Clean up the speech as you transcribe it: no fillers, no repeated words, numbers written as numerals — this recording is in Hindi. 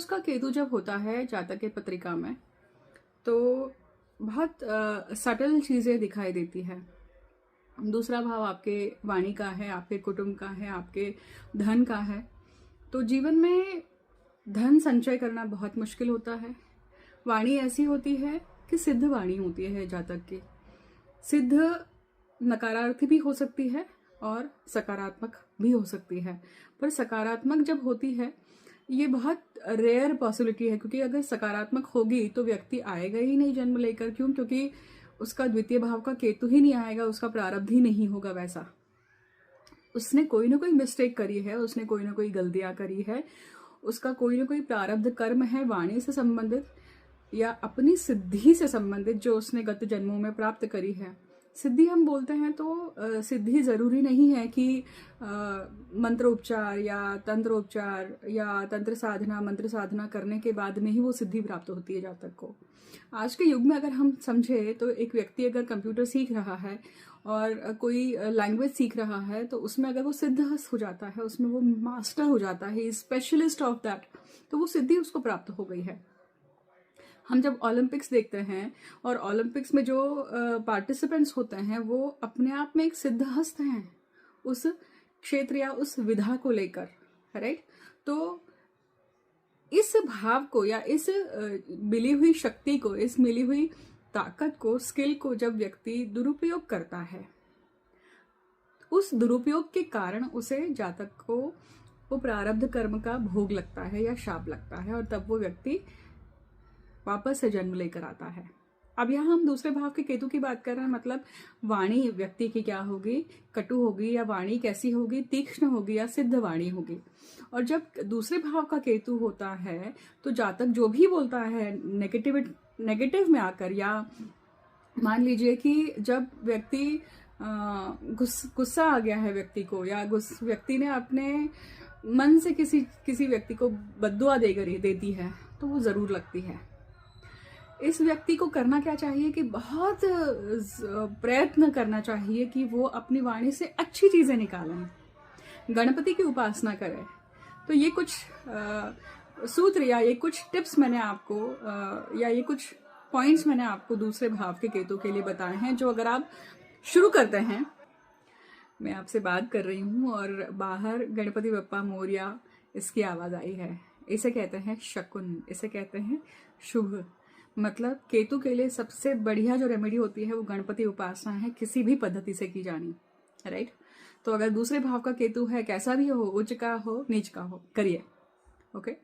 उसका केतु जब होता है जातक के पत्रिका में तो बहुत सटल चीज़ें दिखाई देती है। दूसरा भाव आपके वाणी का है, आपके कुटुंब का है, आपके धन का है। तो जीवन में धन संचय करना बहुत मुश्किल होता है। वाणी ऐसी होती है कि सिद्ध वाणी होती है जातक की। सिद्ध नकारार्थी भी हो सकती है और सकारात्मक भी हो सकती है, पर सकारात्मक जब होती है ये बहुत रेयर पॉसिबिलिटी है, क्योंकि अगर सकारात्मक होगी तो व्यक्ति आएगा ही नहीं जन्म लेकर। क्यों? क्योंकि उसका द्वितीय भाव का केतु ही नहीं आएगा, उसका प्रारब्ध ही नहीं होगा वैसा। उसने कोई ना कोई मिस्टेक करी है, उसने कोई ना कोई गलतियां करी है, उसका कोई ना कोई प्रारब्ध कर्म है वाणी से संबंधित या अपनी सिद्धि से संबंधित जो उसने गत जन्मों में प्राप्त करी है। सिद्धि हम बोलते हैं तो सिद्धि जरूरी नहीं है कि मंत्रोपचार या तंत्रोपचार या तंत्र साधना मंत्र साधना करने के बाद में ही वो सिद्धि प्राप्त होती है जातक को। आज के युग में अगर हम समझे तो एक व्यक्ति अगर कंप्यूटर सीख रहा है और कोई लैंग्वेज सीख रहा है तो उसमें अगर वो सिद्धहस्त हो जाता है, उसमें वो मास्टर हो जाता है, स्पेशलिस्ट ऑफ दैट, तो वो सिद्धि उसको प्राप्त हो गई है। हम जब ओलंपिक्स देखते हैं और ओलंपिक्स में जो पार्टिसिपेंट्स होते हैं वो अपने आप में एक सिद्धहस्त हैं उस क्षेत्र या उस विधा को लेकर, राइट। तो इस भाव को या इस मिली हुई शक्ति को, इस मिली हुई ताकत को, स्किल को जब व्यक्ति दुरुपयोग करता है, उस दुरुपयोग के कारण उसे जातक को वो प्रारब्ध कर्म का भोग लगता है या शाप लगता है और तब वो व्यक्ति वापस से जन्म लेकर आता है। अब यहाँ हम दूसरे भाव के केतु की बात कर रहे हैं, मतलब वाणी व्यक्ति की क्या होगी, कटु होगी या वाणी कैसी होगी, तीक्ष्ण होगी या सिद्ध वाणी होगी। और जब दूसरे भाव का केतु होता है तो जातक जो भी बोलता है नेगेटिव में आकर, या मान लीजिए कि जब व्यक्ति गुस्सा आ गया है व्यक्ति को, या व्यक्ति ने अपने मन से किसी व्यक्ति को बद्दुआ देती है, तो वो जरूर लगती है। इस व्यक्ति को करना क्या चाहिए कि बहुत प्रयत्न करना चाहिए कि वो अपनी वाणी से अच्छी चीजें निकालें, गणपति की उपासना करें। तो ये कुछ सूत्र या ये कुछ टिप्स मैंने आपको या ये कुछ पॉइंट्स मैंने आपको दूसरे भाव के केतु के लिए बताए हैं, जो अगर आप शुरू करते हैं। मैं आपसे बात कर रही हूँ और बाहर गणपति बप्पा मोरिया इसकी आवाज आई है। इसे कहते हैं शकुन, इसे कहते हैं शुभ। मतलब केतु के लिए सबसे बढ़िया जो रेमेडी होती है वो गणपति उपासना है, किसी भी पद्धति से की जानी, राइट। तो अगर दूसरे भाव का केतु है, कैसा भी हो, उच्च का हो नीच का हो, करिए। ओके।